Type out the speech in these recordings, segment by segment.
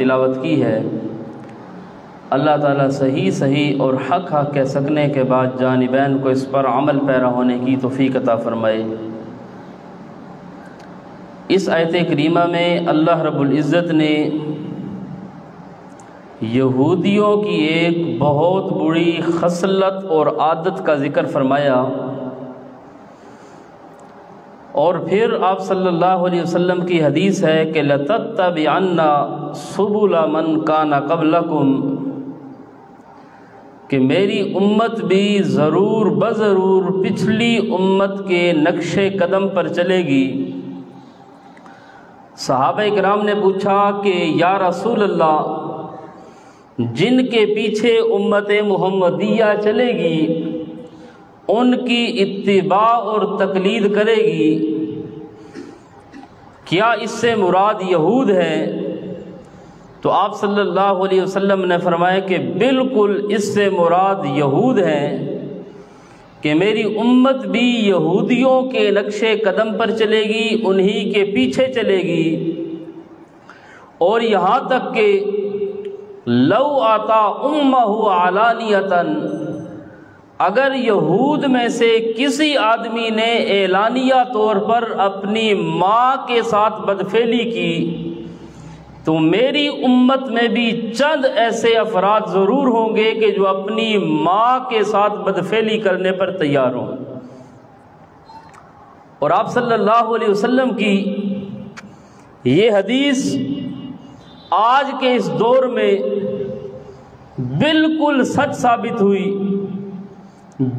تلاوت کی ہے، اللہ تعالیٰ صحیح اور حق کہہ سکنے کے بعد جانبین کو اس پر عمل پیرا ہونے کی توفیق عطا فرمائے۔ اس آیت کریمہ میں اللہ رب العزت نے یہودیوں کی ایک بہت بری خصلت اور عادت کا ذکر فرمایا، اور پھر آپ صلی اللہ علیہ وسلم کی حدیث ہے کہ لَتَتَّبِعَنَّ سُبُلَ مَنْ كَانَ قَبْلَكُمْ، کہ میری امت بھی ضرور بضرور پچھلی امت کے نقش قدم پر چلے گی۔ صحابہ کرام نے پوچھا کہ یا رسول اللہ، جن کے پیچھے امت محمدیہ چلے گی ان کی اتباع اور تقلید کرے گی، کیا اس سے مراد یہود ہے؟ تو آپ صلی اللہ علیہ وسلم نے فرمایا کہ بالکل اس سے مراد یہود ہیں، کہ میری امت بھی یہودیوں کے نقش قدم پر چلے گی، انہی کے پیچھے چلے گی، اور یہاں تک کہ لو آتا امہ علانیتاً، اگر یہود میں سے کسی آدمی نے اعلانیہ طور پر اپنی ماں کے ساتھ بدفعلی کی، تو میری امت میں بھی چند ایسے افراد ضرور ہوں گے کہ جو اپنی ماں کے ساتھ بدفعلی کرنے پر تیار ہوں۔ اور آپ صلی اللہ علیہ وسلم کی یہ حدیث آج کے اس دور میں بالکل سچ ثابت ہوئی۔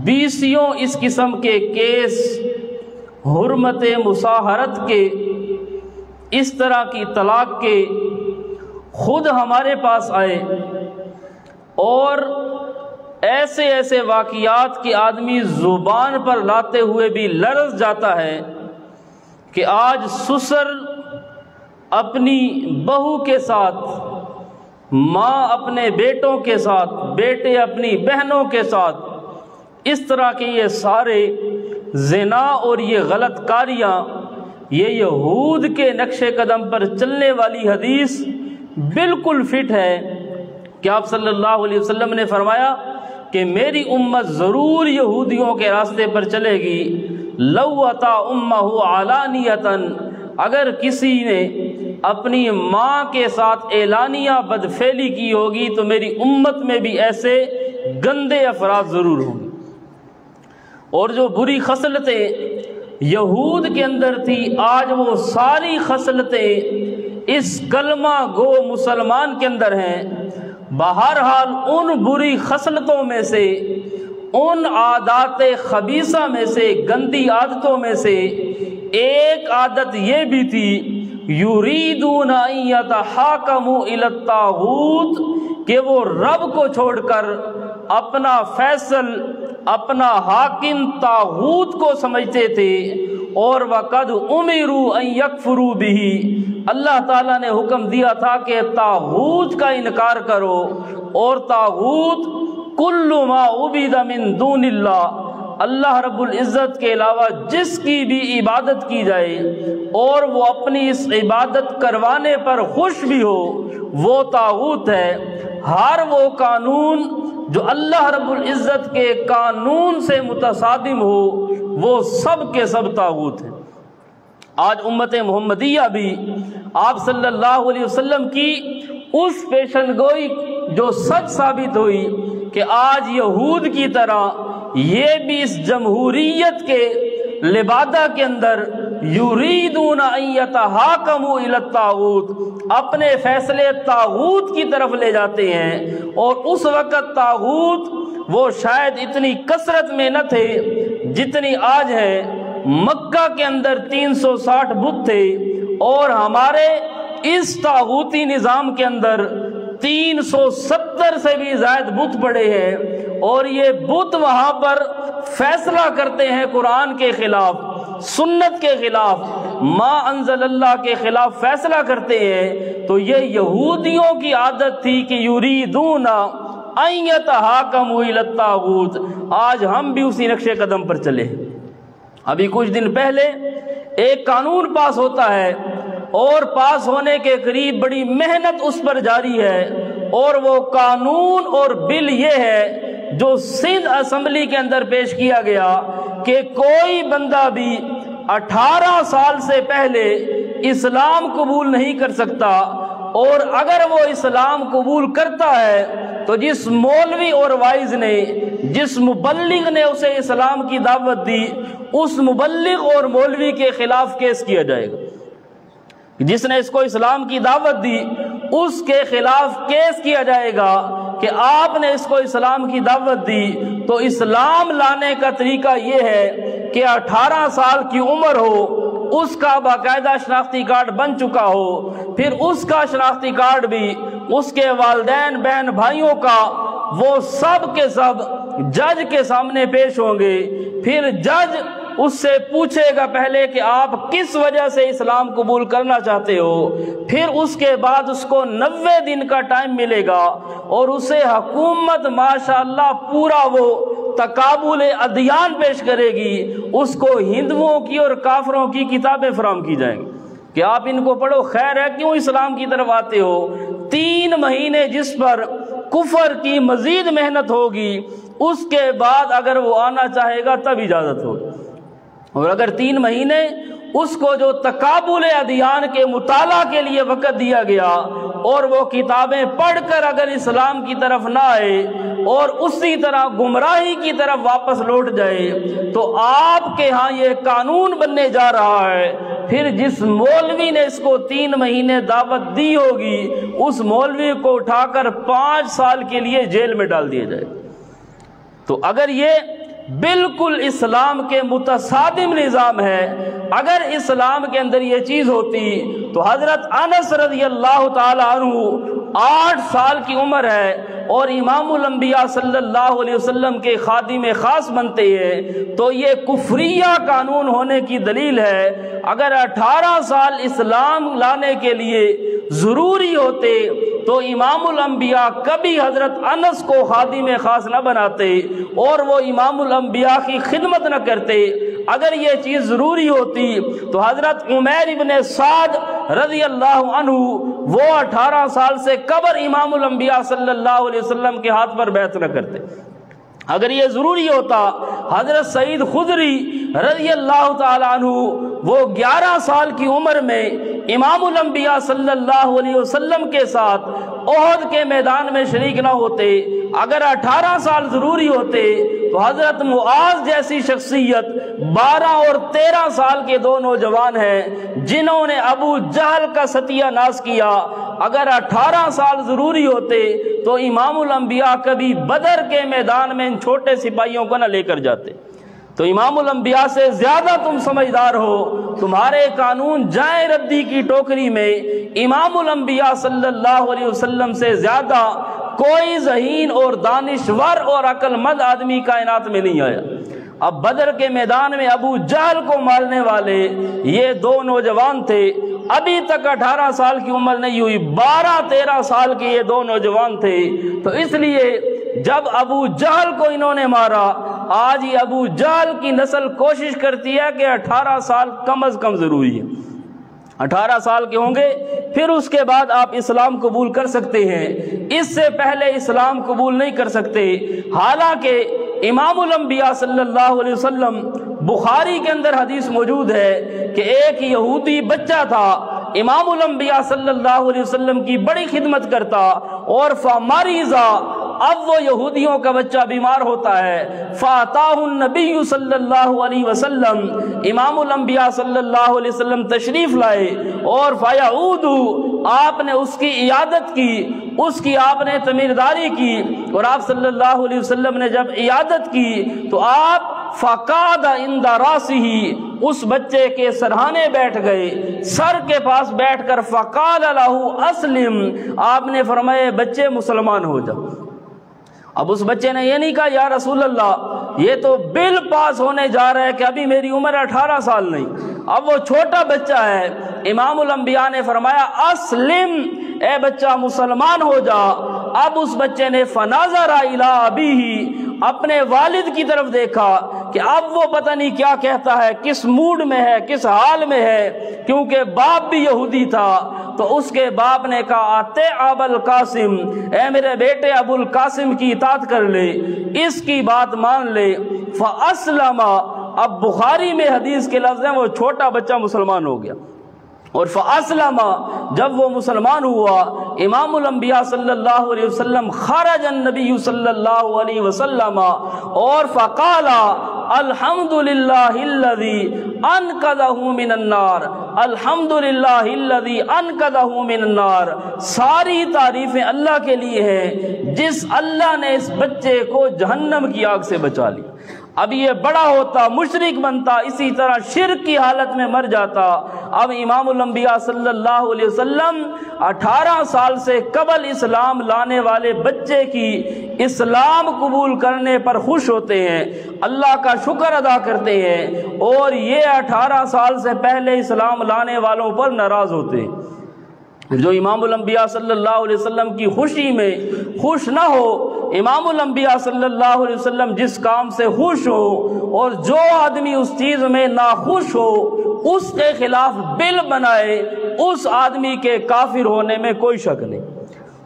بیسیوں اس قسم کے کیس حرمت مصاہرت کے، اس طرح کی طلاق کے خود ہمارے پاس آئے، اور ایسے ایسے واقعات کہ آدمی زبان پر لاتے ہوئے بھی لرز جاتا ہے کہ آج سسر اپنی بہو کے ساتھ، ماں اپنے بیٹوں کے ساتھ، بیٹے اپنی بہنوں کے ساتھ، اس طرح کے یہ سارے زنا اور یہ غلط کاریاں، یہ یہود کے نقش قدم پر چلنے والی حدیث بالکل فٹ ہے کہ آپ صلی اللہ علیہ وسلم نے فرمایا کہ میری امت ضرور یہودیوں کے راستے پر چلے گی۔ لو اتا امہ علانیتاً، اگر کسی نے اپنی ماں کے ساتھ اعلانیہ بدفعلی کی ہوگی تو میری امت میں بھی ایسے گندے افراد ضرور ہوں گے۔ اور جو بری خصلتیں یہود کے اندر تھی، آج وہ ساری خصلتیں اس کلمہ گو مسلمان کے اندر ہیں۔ بہرحال ان بری خصلتوں میں سے، ان عادات خبیثہ میں سے، گندی عادتوں میں سے ایک عادت یہ بھی تھی، یریدون ان یتحاکموا الی الطاغوت، کہ وہ رب کو چھوڑ کر اپنا فیصل، اپنا حاکم طاغوت کو سمجھتے تھے، اور وقد امروا ان یکفروا بہ، اللہ تعالیٰ نے حکم دیا تھا کہ طاغوت کا انکار کرو، اور طاغوت کل ما عبد من دون اللہ، اللہ رب العزت کے علاوہ جس کی بھی عبادت کی جائے اور وہ اپنی اس عبادت کروانے پر خوش بھی ہو، وہ طاغوت ہے۔ ہر وہ قانون جو اللہ رب العزت کے قانون سے متصادم ہو، وہ سب کے سب طاغوت ہیں۔ آج امت محمدیہ بھی آپ صلی اللہ علیہ وسلم کی اس پیشن گوئی جو سچ ثابت ہوئی کہ آج یہود کی طرح یہ بھی اس جمہوریت کے لبادہ کے اندر یریدون ان یتحاکموا الی الطاغوت، اپنے فیصلے طاغوت کی طرف لے جاتے ہیں، اور اس وقت طاغوت وہ شاید اتنی کثرت میں نہ تھے جتنی آج ہے۔ مکہ کے اندر 360 بت تھے، اور ہمارے اس طاغوتی نظام کے اندر 370 سے بھی زائد بت پڑے ہیں، اور یہ بت وہاں پر فیصلہ کرتے ہیں قرآن کے خلاف، سنت کے خلاف، ما انزل اللہ کے خلاف فیصلہ کرتے ہیں۔ تو یہ یہودیوں کی عادت تھی کہ یریدون ان یتحاکموا الی الطاغوت۔ آج ہم بھی اسی نقش قدم پر چلے۔ ابھی کچھ دن پہلے ایک قانون پاس ہوتا ہے اور پاس ہونے کے قریب بڑی محنت اس پر جاری ہے، اور وہ قانون اور بل یہ ہے جو سندھ اسمبلی کے اندر پیش کیا گیا کہ کوئی بندہ بھی 18 سال سے پہلے اسلام قبول نہیں کر سکتا، اور اگر وہ اسلام قبول کرتا ہے تو جس مولوی اور وائز نے، جس مبلغ نے اسے اسلام کی دعوت دی، اس مبلغ اور مولوی کے خلاف کیس کیا جائے گا۔ جس نے اس کو اسلام کی دعوت دی اس کے خلاف کیس کیا جائے گا کہ آپ نے اس کو اسلام کی دعوت دی تو اسلام لانے کا طریقہ یہ ہے کہ 18 سال کی عمر ہو، اس کا باقاعدہ شناختی کارڈ بن چکا ہو، پھر اس کا شناختی کارڈ بھی اس کے والدین بہن بھائیوں کا، وہ سب کے سب جج کے سامنے پیش ہوں گے۔ پھر جج اس سے پوچھے گا پہلے کہ آپ کس وجہ سے اسلام قبول کرنا چاہتے ہو، پھر اس کے بعد اس کو 90 دن کا ٹائم ملے گا، اور اسے حکومت ماشاءاللہ پورا وہ تقابل ادیان پیش کرے گی، اس کو ہندوؤں کی اور کافروں کی کتابیں فراہم کی جائیں گی کہ آپ ان کو پڑھو، خیر ہے کیوں اسلام کی طرف آتے ہو۔ 3 مہینے جس پر کفر کی مزید محنت ہوگی، اس کے بعد اگر وہ آنا چاہے گا تب اجازت ہوگی، اور اگر 3 مہینے اس کو جو تقابل ادیان کے مطالعہ کے لیے وقت دیا گیا اور وہ کتابیں پڑھ کر اگر اسلام کی طرف نہ آئے اور اسی طرح گمراہی کی طرف واپس لوٹ جائے تو آپ کے ہاں یہ قانون بننے جا رہا ہے، پھر جس مولوی نے اس کو 3 مہینے دعوت دی ہوگی اس مولوی کو اٹھا کر 5 سال کے لیے جیل میں ڈال دیا جائے۔ تو اگر یہ بالکل اسلام کے متصادم نظام ہے، اگر اسلام کے اندر یہ چیز ہوتی تو حضرت انس رضی اللہ تعالی عنہ 8 سال کی عمر ہے اور امام الانبیاء صلی اللہ علیہ وسلم کے خادم خاص بنتے ہیں، تو یہ کفریہ قانون ہونے کی دلیل ہے۔ اگر 18 سال اسلام لانے کے لیے ضروری ہوتے تو امام الانبیاء کبھی حضرت انس کو خادم خاص نہ بناتے اور وہ امام الانبیاء کی خدمت نہ کرتے۔ اگر یہ چیز ضروری ہوتی تو حضرت عمیر ابن سعد رضی اللہ عنہ وہ 18 سال سے قبل امام الانبیاء صلی اللہ علیہ وسلم کے ہاتھ پر بیعت نہ کرتے۔ اگر یہ ضروری ہوتا حضرت سعید خدری رضی اللہ تعالی عنہ وہ 11 سال کی عمر میں امام الانبیاء صلی اللہ علیہ وسلم کے ساتھ احد کے میدان میں شریک نہ ہوتے۔ اگر 18 سال ضروری ہوتے تو حضرت معاذ جیسی شخصیت 12 اور 13 سال کے 2 نوجوان ہیں جنہوں نے ابو جہل کا ستیہ ناش کیا، اگر 18 سال ضروری ہوتے تو امام الانبیاء کبھی بدر کے میدان میں ان چھوٹے سپاہیوں کو نہ لے کر جاتے۔ تو امام الانبیاء سے زیادہ تم سمجھدار ہو، تمہارے قانون جائے ردی کی ٹوکری میں امام الانبیاء صلی اللہ علیہ وسلم سے زیادہ کوئی ذہین اور دانشور اور عقل مند آدمی کائنات میں نہیں آیا۔ اب بدر کے میدان میں ابو جہل کو مارنے والے یہ 2 نوجوان تھے، ابھی تک 18 سال کی عمر نہیں ہوئی، 12-13 سال کے یہ 2 نوجوان تھے۔ تو اس لیے جب ابو جہل کو انہوں نے مارا، آج یہ ابو جہل کی نسل کوشش کرتی ہے کہ 18 سال کم از کم ضروری ہے، 18 سال کے ہوں گے پھر اس کے بعد آپ اسلام قبول کر سکتے ہیں، اس سے پہلے اسلام قبول نہیں کر سکتے۔ حالانکہ امام الانبیاء صلی اللہ علیہ وسلم بخاری کے اندر حدیث موجود ہے کہ ایک یہودی بچہ تھا، امام الانبیاء صلی اللہ علیہ وسلم کی بڑی خدمت کرتا اور فمریضا، اب وہ یہودیوں کا بچہ بیمار ہوتا ہے، فاتاہ النبی صلی اللہ علیہ وسلم، امام الانبیاء صلی اللہ علیہ وسلم تشریف لائے اور فیعود، آپ نے اس کی عیادت کی، اس کی آپ نے تعمیرداری کی، اور آپ صلی اللہ علیہ وسلم نے جب عیادت کی تو آپ فقعد عند راسہ، اس بچے کے سرہانے بیٹھ گئے، سر کے پاس بیٹھ کر فقال له اسلم، آپ نے فرمایا بچے مسلمان ہو جا۔ اب اس بچے نے یہ نہیں کہا یا رسول اللہ یہ تو بل پاس ہونے جا رہا ہے کہ ابھی میری عمر 18 سال نہیں، اب وہ چھوٹا بچہ ہے۔ امام الانبیاء نے فرمایا اسلم، اے بچہ مسلمان ہو جا۔ اب اس بچے نے فناظر الی ابیہ، اپنے والد کی طرف دیکھا کہ اب وہ پتہ نہیں کیا کہتا ہے، کس موڈ میں ہے، کس حال میں ہے، کیونکہ باپ بھی یہودی تھا۔ تو اس کے باپ نے کہا آتے ابو القاسم، اے میرے بیٹے ابو القاسم کی اطاعت کر لے، اس کی بات مان لے۔ فاسلم، اب بخاری میں حدیث کے لفظ ہیں وہ چھوٹا بچہ مسلمان ہو گیا، اور فاسلم، جب وہ مسلمان ہوا، امام الانبیاء صلی اللہ علیہ وسلم خرج النبی صلی اللہ علیہ وسلم اور فقال الحمدللہ الذی انقذہ من النار، الحمدللہ الذی انقذہ من النار، ساری تعریفیں اللہ کے لیے ہیں جس اللہ نے اس بچے کو جہنم کی آگ سے بچا لی۔ اب یہ بڑا ہوتا، مشرک بنتا، اسی طرح شرک کی حالت میں مر جاتا۔ اب امام الانبیاء صلی اللہ علیہ وسلم 18 سال سے قبل اسلام لانے والے بچے کی اسلام قبول کرنے پر خوش ہوتے ہیں، اللہ کا شکر ادا کرتے ہیں، اور یہ 18 سال سے پہلے اسلام لانے والوں پر ناراض ہوتے ہیں۔ جو امام الانبیاء صلی اللہ علیہ وسلم کی خوشی میں خوش نہ ہو، امام الانبیاء صلی اللہ علیہ وسلم جس کام سے خوش ہو، اور جو آدمی اس چیز میں ناخوش ہو اس کے خلاف بل بنائے، اس آدمی کے کافر ہونے میں کوئی شک نہیں۔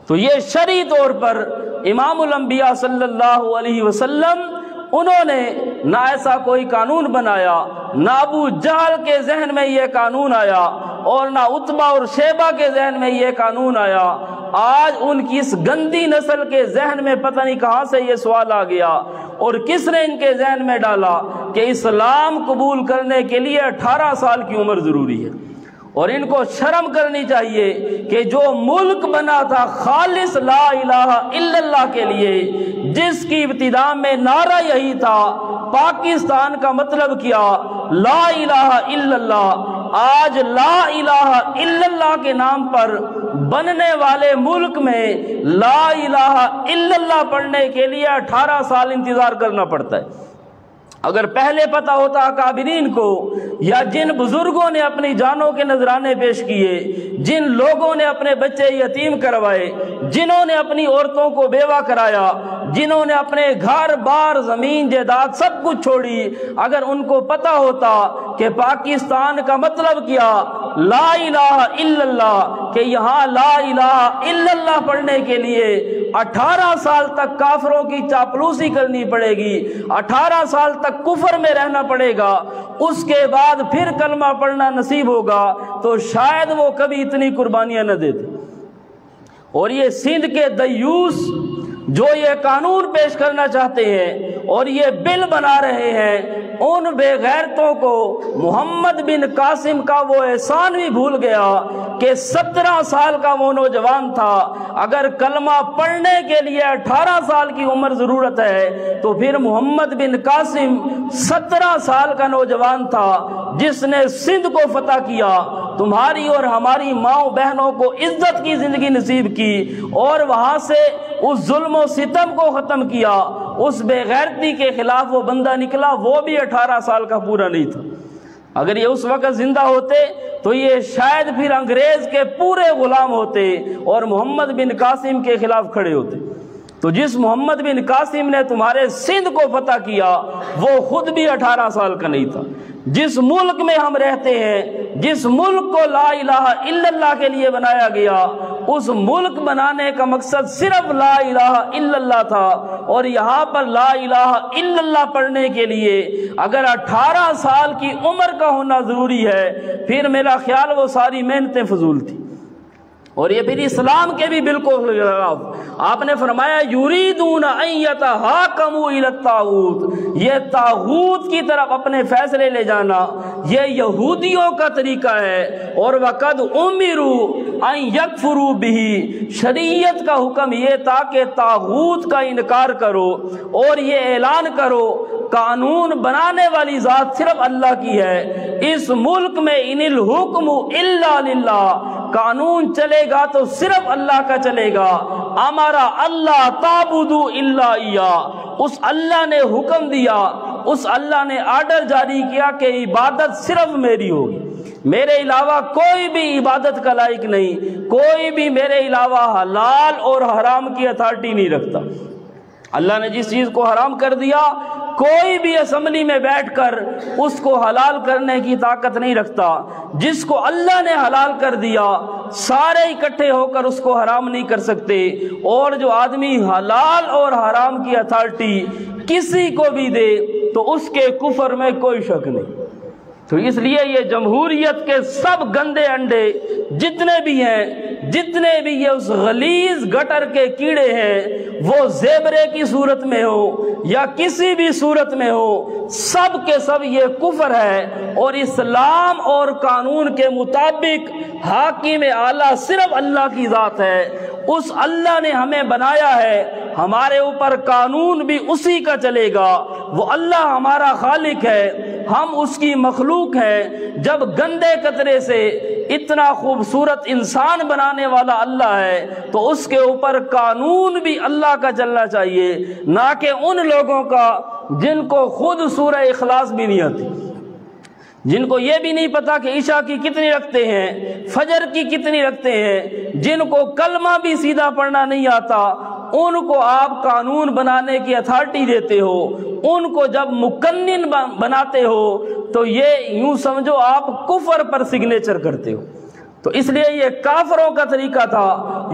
تو یہ شرعی طور پر امام الانبیاء صلی اللہ علیہ وسلم انہوں نے نہ ایسا کوئی قانون بنایا، نہ ابو جہل کے ذہن میں یہ قانون آیا، اور نہ عتبہ اور شیبہ کے ذہن میں یہ قانون آیا۔ آج ان کی اس گندی نسل کے ذہن میں پتہ نہیں کہاں سے یہ سوال آ گیا، اور کس نے ان کے ذہن میں ڈالا کہ اسلام قبول کرنے کے لیے 18 سال کی عمر ضروری ہے۔ اور ان کو شرم کرنی چاہیے کہ جو ملک بنا تھا خالص لا الہ الا اللہ کے لیے، جس کی ابتدا میں نعرہ یہی تھا، پاکستان کا مطلب کیا لا الہ الا اللہ، آج لا الہ الا اللہ کے نام پر بننے والے ملک میں لا الہ الا اللہ پڑھنے کے لیے 18 سال انتظار کرنا پڑتا ہے۔ اگر پہلے پتہ ہوتا اکابرین کو، یا جن بزرگوں نے اپنی جانوں کے نذرانے پیش کیے، جن لوگوں نے اپنے بچے یتیم کروائے، جنہوں نے اپنی عورتوں کو بیوہ کرایا، جنہوں نے اپنے گھر بار زمین جائیداد سب کچھ چھوڑی، اگر ان کو پتہ ہوتا کہ پاکستان کا مطلب کیا لا الہ الا اللہ، کہ یہاں لا الہ الا اللہ پڑھنے کے لیے 18 سال تک کافروں کی چاپلوسی کرنی پڑے گی، 18 سال تک کفر میں رہنا پڑے گا، اس کے بعد پھر کلمہ پڑھنا نصیب ہوگا، تو شاید وہ کبھی اتنی قربانیاں نہ دیتے۔ اور یہ سندھ کے دیوس جو یہ قانون پیش کرنا چاہتے ہیں اور یہ بل بنا رہے ہیں، ان بے غیرتوں کو محمد بن قاسم کا وہ احسان بھی بھول گیا کہ 17 سال کا وہ نوجوان تھا۔ اگر کلمہ پڑھنے کے لیے 18 سال کی عمر ضرورت ہے، تو پھر محمد بن قاسم 17 سال کا نوجوان تھا جس نے سندھ کو فتح کیا، تمہاری اور ہماری ماؤں بہنوں کو عزت کی زندگی نصیب کی، اور وہاں سے اس ظلم و ستم کو ختم کیا۔ اس بے غیرتی کے خلاف وہ بندہ نکلا، وہ بھی 18 سال کا پورا نہیں تھا۔ اگر یہ اس وقت زندہ ہوتے تو یہ شاید پھر انگریز کے پورے غلام ہوتے اور محمد بن قاسم کے خلاف کھڑے ہوتے۔ تو جس محمد بن قاسم نے تمہارے سندھ کو فتح کیا، وہ خود بھی 18 سال کا نہیں تھا۔ جس ملک میں ہم رہتے ہیں، جس ملک کو لا الہ الا اللہ کے لیے بنایا گیا، اس ملک بنانے کا مقصد صرف لا الہ الا اللہ تھا، اور یہاں پر لا الہ الا اللہ پڑھنے کے لیے اگر 18 سال کی عمر کا ہونا ضروری ہے، پھر میرا خیال وہ ساری محنتیں فضول تھی۔ اور یہ پھر اسلام کے بھی بالکل خلاف۔ آپ نے فرمایا یریدون ان یتحاکموا الی الطاغوت، یہ طاغوت کی طرف اپنے فیصلے لے جانا یہ یہودیوں کا طریقہ ہے، اور وقد امروا ان یکفروا بہ، شریعت کا حکم یہ تھا کہ طاغوت کا انکار کرو اور یہ اعلان کرو قانون بنانے والی ذات صرف اللہ کی ہے۔ اس ملک میں ان الحکم الا للہ، قانون چلے گا تو صرف اللہ کا چلے گا۔ ہمارا اللہ تعبدوا الا اياه، اس اللہ نے حکم دیا، اس اللہ نے آرڈر جاری کیا کہ عبادت صرف میری ہوگی، میرے علاوہ کوئی بھی عبادت کا لائق نہیں، کوئی بھی میرے علاوہ حلال اور حرام کی اتھارٹی نہیں رکھتا۔ اللہ نے جس چیز کو حرام کر دیا کوئی بھی اسمبلی میں بیٹھ کر اس کو حلال کرنے کی طاقت نہیں رکھتا۔ جس کو اللہ نے حلال کر دیا سارے اکٹھے ہو کر اس کو حرام نہیں کر سکتے، اور جو آدمی حلال اور حرام کی اتھارٹی کسی کو بھی دے تو اس کے کفر میں کوئی شک نہیں۔ تو اس لیے یہ جمہوریت کے سب گندے انڈے جتنے بھی ہیں، جتنے بھی یہ اس غلیظ گٹر کے کیڑے ہیں، وہ زیبرے کی صورت میں ہو یا کسی بھی صورت میں ہو، سب کے سب یہ کفر ہے۔ اور اسلام اور قانون کے مطابق حاکم اعلیٰ صرف اللہ کی ذات ہے۔ اس اللہ نے ہمیں بنایا ہے، ہمارے اوپر قانون بھی اسی کا چلے گا۔ وہ اللہ ہمارا خالق ہے، ہم اس کی مخلوق ہیں۔ جب گندے قطرے سے اتنا خوبصورت انسان بنانے والا اللہ ہے تو اس کے اوپر قانون بھی اللہ کا چلنا چاہیے، نہ کہ ان لوگوں کا جن کو خود سورہ اخلاص بھی نہیں آتی، جن کو یہ بھی نہیں پتا کہ عشاء کی کتنی رکھتے ہیں، فجر کی کتنی رکھتے ہیں، جن کو کلمہ بھی سیدھا پڑھنا نہیں آتا، ان کو آپ قانون بنانے کی اتھارٹی دیتے ہو، ان کو جب مقنن بناتے ہو تو یہ یوں سمجھو آپ کفر پر سگنیچر کرتے ہو۔ تو اس لیے یہ کافروں کا طریقہ تھا،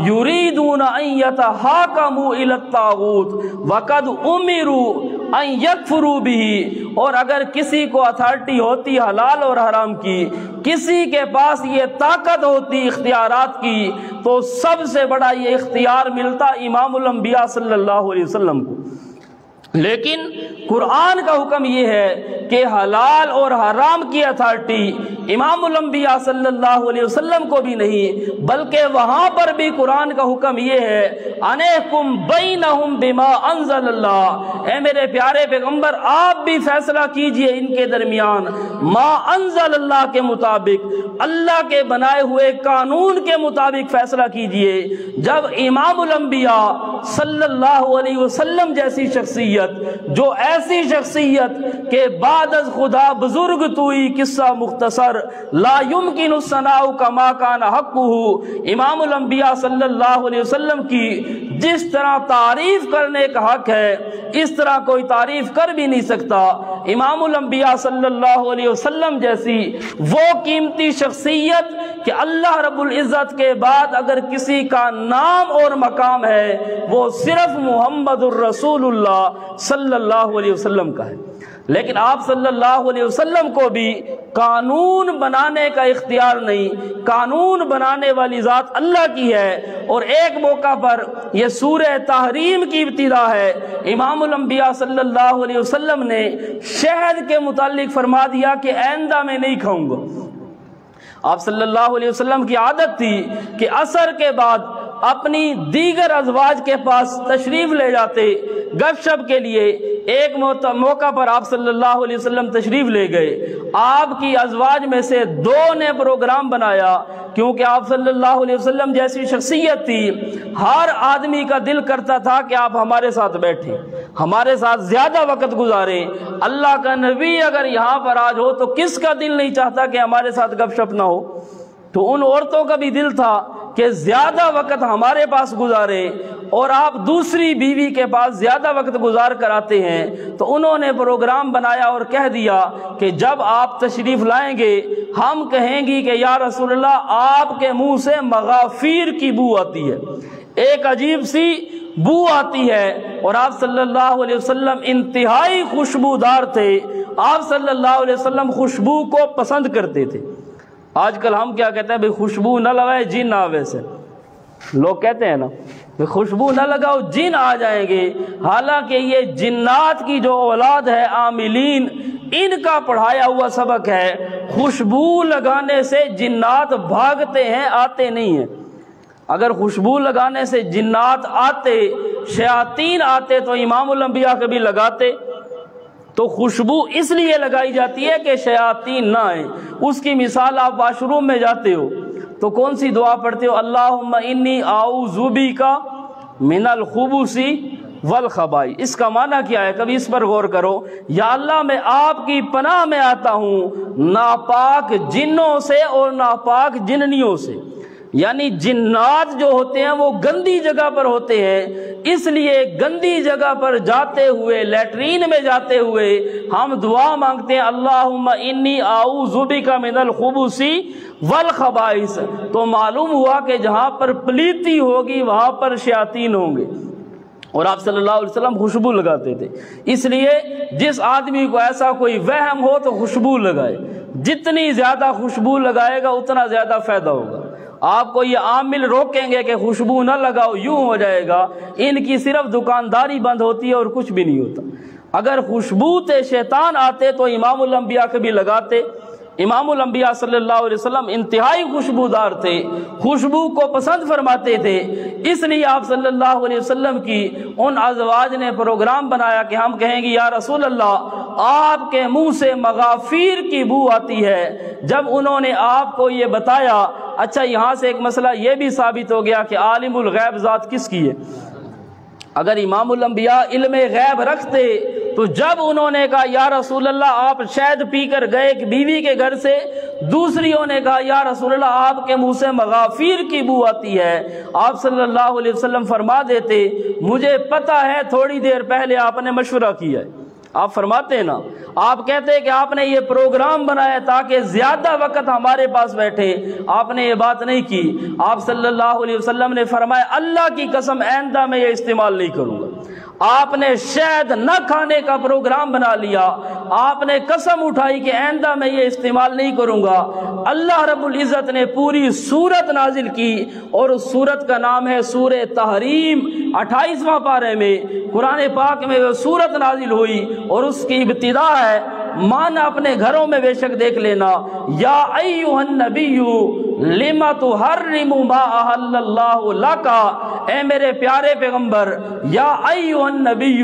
یریدون ان یتحاکموا الی الطاغوت وقد امروا ان یکفروا بہ۔ اور اگر کسی کو اتھارٹی ہوتی حلال اور حرام کی، کسی کے پاس یہ طاقت ہوتی اختیارات کی، تو سب سے بڑا یہ اختیار ملتا امام الانبیاء صلی اللہ علیہ وسلم کو۔ لیکن قرآن کا حکم یہ ہے کہ حلال اور حرام کی اتھارٹی امام الانبیاء صلی اللہ علیہ وسلم کو بھی نہیں، بلکہ وہاں پر بھی قرآن کا حکم یہ ہے انحکم بینہم بما انزل اللہ، اے میرے پیارے پیغمبر آپ بھی فیصلہ کیجئے ان کے درمیان ما انزل اللہ کے مطابق، اللہ کے بنائے ہوئے قانون کے مطابق فیصلہ کیجئے۔ جب امام الانبیاء صلی اللہ علیہ وسلم جیسی شخصیت، جو ایسی شخصیت کہ بعد از خدا بزرگ توئی قصہ مختصر لا یمکن الثناء کما کان حقہ، امام الانبیاء صلی اللہ علیہ وسلم کی جس طرح تعریف کرنے کا حق ہے اس طرح کوئی تعریف کر بھی نہیں سکتا۔ امام الانبیاء صلی اللہ علیہ وسلم جیسی وہ قیمتی شخصیت کہ اللہ رب العزت کے بعد اگر کسی کا نام اور مقام ہے وہ صرف محمد الرسول اللہ صلی اللہ علیہ وسلم کا ہے۔ لیکن آپ صلی اللہ علیہ وسلم کو بھی قانون بنانے کا اختیار نہیں، قانون بنانے والی ذات اللہ کی ہے۔ اور ایک موقع پر یہ سورہ تحریم کی ابتدا ہے، امام الانبیاء صلی اللہ علیہ وسلم نے شہد کے متعلق فرما دیا کہ آئندہ میں نہیں کھاؤں گا۔ آپ صلی اللہ علیہ وسلم کی عادت تھی کہ عصر کے بعد اپنی دیگر ازواج کے پاس تشریف لے جاتے گپ شپ کے لیے۔ ایک موقع پر آپ صلی اللہ علیہ وسلم تشریف لے گئے، آپ کی ازواج میں سے دو نے پروگرام بنایا، کیونکہ آپ صلی اللہ علیہ وسلم جیسی شخصیت تھی، ہر آدمی کا دل کرتا تھا کہ آپ ہمارے ساتھ بیٹھیں، ہمارے ساتھ زیادہ وقت گزاریں۔ اللہ کا نبی اگر یہاں پر آج ہو تو کس کا دل نہیں چاہتا کہ ہمارے ساتھ گپ شپ نہ ہو؟ تو ان عورتوں کا بھی دل تھا کہ زیادہ وقت ہمارے پاس گزارے، اور آپ دوسری بیوی کے پاس زیادہ وقت گزار کر آتے ہیں۔ تو انہوں نے پروگرام بنایا اور کہہ دیا کہ جب آپ تشریف لائیں گے ہم کہیں گی کہ یا رسول اللہ آپ کے منہ سے مغافیر کی بو آتی ہے، ایک عجیب سی بو آتی ہے، اور آپ صلی اللہ علیہ وسلم انتہائی خوشبودار تھے، آپ صلی اللہ علیہ وسلم خوشبو کو پسند کرتے تھے۔ آج کل ہم کیا کہتے ہیں بھئی خوشبو نہ لگائے جن نہ آوے سے، لوگ کہتے ہیں نا کہ خوشبو نہ لگاؤ جن آ جائیں گے، حالانکہ یہ جنات کی جو اولاد ہے عاملین، ان کا پڑھایا ہوا سبق ہے۔ خوشبو لگانے سے جنات بھاگتے ہیں، آتے نہیں ہیں۔ اگر خوشبو لگانے سے جنات آتے، شیاطین آتے تو امام الانبیاء کبھی لگاتے؟ تو خوشبو اس لیے لگائی جاتی ہے کہ شیاطین نہ آئیں۔ اس کی مثال آپ واش روم میں جاتے ہو تو کون سی دعا پڑھتے ہو؟ اللہم انی اعوذ بک من الخبث والخبائث۔ اس کا معنی کیا ہے؟ کبھی اس پر غور کرو۔ یا اللہ میں آپ کی پناہ میں آتا ہوں ناپاک جنوں سے اور ناپاک جننیوں سے۔ یعنی جنات جو ہوتے ہیں وہ گندی جگہ پر ہوتے ہیں، اس لیے گندی جگہ پر جاتے ہوئے، لیٹرین میں جاتے ہوئے ہم دعا مانگتے ہیں اللہم انی اعوذ بک من الخبث والخبائث، تو معلوم ہوا کہ جہاں پر پلیتی ہوگی وہاں پر شیاطین ہوں گے، اور آپ صلی اللہ علیہ وسلم خوشبو لگاتے تھے۔ اس لیے جس آدمی کو ایسا کوئی وہم ہو تو خوشبو لگائے، جتنی زیادہ خوشبو لگائے گا اتنا زیادہ فائدہ ہوگا۔ آپ کو یہ عامل روکیں گے کہ خوشبو نہ لگاؤ، یوں ہو جائے گا، ان کی صرف دکانداری بند ہوتی ہے اور کچھ بھی نہیں ہوتا۔ اگر خوشبو تے شیطان آتے تو امام الانبیاء کبھی لگاتے؟ امام الانبیاء صلی اللہ علیہ وسلم انتہائی خوشبودار تھے، خوشبو کو پسند فرماتے تھے، اس لیے آپ صلی اللہ علیہ وسلم کی ان ازواج نے پروگرام بنایا کہ ہم کہیں گے یا رسول اللہ آپ کے منہ سے مغافیر کی بو آتی ہے۔ جب انہوں نے آپ کو یہ بتایا، اچھا یہاں سے ایک مسئلہ یہ بھی ثابت ہو گیا کہ عالم الغیب ذات کس کی ہے۔ اگر امام الانبیاء علم غیب رکھتے تو جب انہوں نے کہا یا رسول اللہ آپ شہد پی کر گئے ایک بیوی کے گھر سے، دوسریوں نے کہا یا رسول اللہ آپ کے منہ سے مغافیر کی بو آتی ہے، آپ صلی اللہ علیہ وسلم فرما دیتے مجھے پتہ ہے تھوڑی دیر پہلے آپ نے مشورہ کیا ہے۔ آپ فرماتے ہیں نا، آپ کہتے ہیں کہ آپ نے یہ پروگرام بنایا تاکہ زیادہ وقت ہمارے پاس بیٹھے، آپ نے یہ بات نہیں کی۔ آپ صلی اللہ علیہ وسلم نے فرمایا اللہ کی قسم آئندہ میں یہ استعمال نہیں کروں گا۔ آپ نے شہد نہ کھانے کا پروگرام بنا لیا، آپ نے قسم اٹھائی کہ آئندہ میں یہ استعمال نہیں کروں گا۔ اللہ رب العزت نے پوری سورت نازل کی، اور اس سورت کا نام ہے سورہ تحریم۔ 28واں پارے میں قرآن پاک میں وہ سورت نازل ہوئی، اور اس کی ابتدا ہے، مانا اپنے گھروں میں بے شک دیکھ لینا، یا ایھا النبی لم تحرم ما احل اللہ لک، اے میرے پیارے پیغمبر، یا ایھا النبی،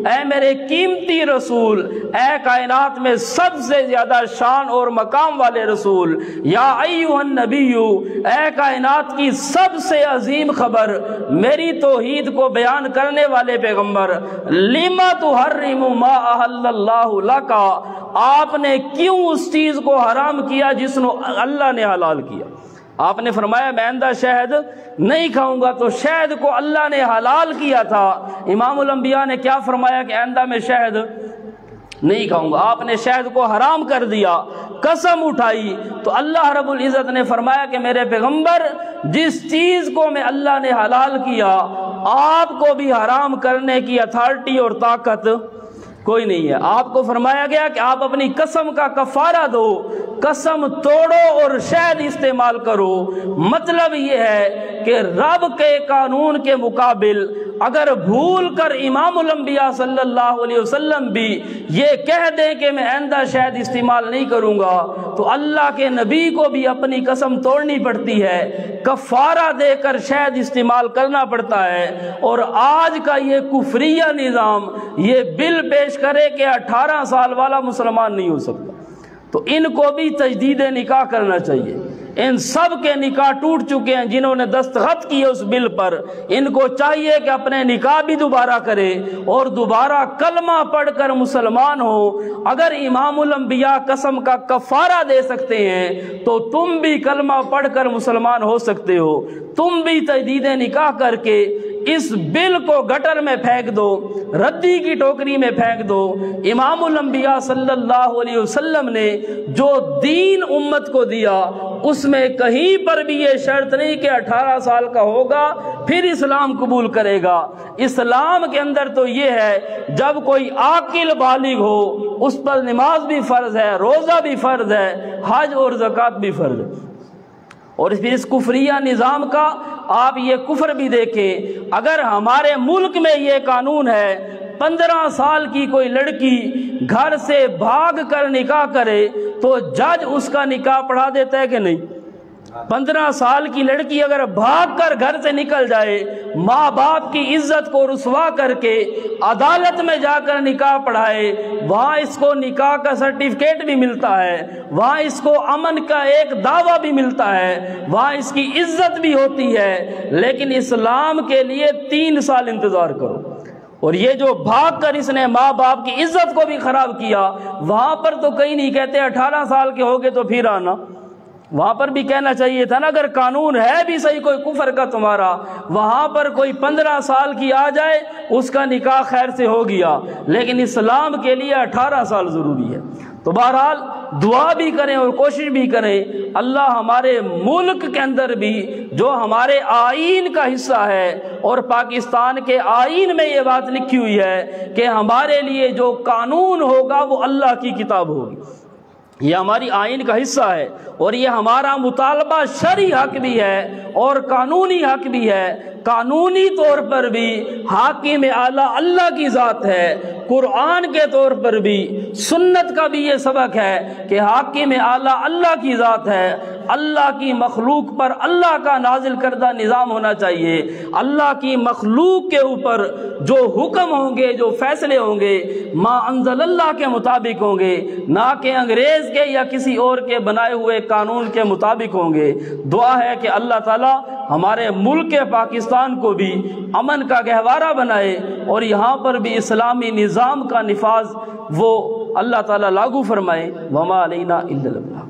اے میرے قیمتی رسول، اے کائنات میں سب سے زیادہ شان اور مقام والے رسول، یا ایھا النبی، اے کائنات کی سب سے عظیم خبر، میری توحید کو بیان کرنے والے پیغمبر، لم تحرم ما احل اللہ لک، آپ نے کیوں اس چیز کو حرام کیا جس کو اللہ نے حلال کیا۔ آپ نے فرمایا میں آئندہ شہد نہیں کھاؤں گا، تو شہد کو اللہ نے حلال کیا تھا، امام الانبیاء نے کیا فرمایا کہ آئندہ میں شہد نہیں کھاؤں گا، آپ نے شہد کو حرام کر دیا، قسم اٹھائی، تو اللہ رب العزت نے فرمایا کہ میرے پیغمبر جس چیز کو میں اللہ نے حلال کیا آپ کو بھی حرام کرنے کی اتھارٹی اور طاقت کوئی نہیں ہے۔ آپ کو فرمایا گیا کہ آپ اپنی قسم کا کفارہ دو، قسم توڑو اور شہد استعمال کرو۔ مطلب یہ ہے کہ رب کے قانون کے مقابل اگر بھول کر امام الانبیاء صلی اللہ علیہ وسلم بھی یہ کہہ دیں کہ میں آئندہ شہد استعمال نہیں کروں گا، تو اللہ کے نبی کو بھی اپنی قسم توڑنی پڑتی ہے، کفارہ دے کر شہد استعمال کرنا پڑتا ہے۔ اور آج کا یہ کفریہ نظام یہ بل پیش کرے کہ 18 سال والا مسلمان نہیں ہو سکتا، تو ان کو بھی تجدید نکاح کرنا چاہیے۔ ان سب کے نکاح ٹوٹ چکے ہیں جنہوں نے دستخط کیے اس بل پر، ان کو چاہیے کہ اپنے نکاح بھی دوبارہ کرے اور دوبارہ کلمہ پڑھ کر مسلمان ہو۔ اگر امام الانبیاء قسم کا کفارہ دے سکتے ہیں تو تم بھی کلمہ پڑھ کر مسلمان ہو سکتے ہو، تم بھی تجدید نکاح کر کے اس بل کو گٹر میں پھینک دو، ردی کی ٹوکری میں پھینک دو۔ امام الانبیاء صلی اللہ علیہ وسلم نے جو دین امت کو دیا اس میں کہیں پر بھی یہ شرط نہیں کہ 18 سال کا ہوگا پھر اسلام قبول کرے گا۔ اسلام کے اندر تو یہ ہے جب کوئی عاقل بالغ ہو اس پر نماز بھی فرض ہے، روزہ بھی فرض ہے، حج اور زکوٰۃ بھی فرض ہے۔ اور پھر اس کفریہ نظام کا آپ یہ کفر بھی دیکھیں، اگر ہمارے ملک میں یہ قانون ہے 15 سال کی کوئی لڑکی گھر سے بھاگ کر نکاح کرے تو جج اس کا نکاح پڑھا دیتا ہے کہ نہیں؟ 15 سال کی لڑکی اگر بھاگ کر گھر سے نکل جائے، ماں باپ کی عزت کو رسوا کر کے عدالت میں جا کر نکاح پڑھائے، وہاں اس کو نکاح کا سرٹیفکیٹ بھی ملتا ہے، وہاں اس کو امن کا ایک دعویٰ بھی ملتا ہے، وہاں اس کی عزت بھی ہوتی ہے، لیکن اسلام کے لیے 3 سال انتظار کرو۔ اور یہ جو بھاگ کر اس نے ماں باپ کی عزت کو بھی خراب کیا، وہاں پر تو کہیں نہیں کہتے 18 سال کے ہوگے تو پھر آنا، وہاں پر بھی کہنا چاہیے تھا نا، اگر قانون ہے بھی صحیح کوئی کفر کا تمہارا، وہاں پر کوئی 15 سال کی آ جائے اس کا نکاح خیر سے ہو گیا، لیکن اسلام کے لیے 18 سال ضروری ہے۔ تو بہرحال دعا بھی کریں اور کوشش بھی کریں اللہ ہمارے ملک کے اندر بھی جو ہمارے آئین کا حصہ ہے، اور پاکستان کے آئین میں یہ بات لکھی ہوئی ہے کہ ہمارے لیے جو قانون ہوگا وہ اللہ کی کتاب ہوگی، یہ ہماری آئین کا حصہ ہے، اور یہ ہمارا مطالبہ شرعی حق بھی ہے اور قانونی حق بھی ہے۔ قانونی طور پر بھی حاکم اعلیٰ اللہ کی ذات ہے، قرآن کے طور پر بھی سنت کا بھی یہ سبق ہے کہ حاکم اعلیٰ اللہ کی ذات ہے۔ اللہ کی مخلوق پر اللہ کا نازل کردہ نظام ہونا چاہیے، اللہ کی مخلوق کے اوپر جو حکم ہوں گے، جو فیصلے ہوں گے، ما انزل اللہ کے مطابق ہوں گے، نہ کہ انگریز کے یا کسی اور کے بنائے ہوئے قانون کے مطابق ہوں گے۔ دعا ہے کہ اللہ تعالی ہمارے ملک پاکستان کو بھی امن کا گہوارہ بنائے، اور یہاں پر بھی اسلامی نظام کا نفاذ وہ اللہ تعالی لاگو فرمائے۔ وما علینا الا البلاغ۔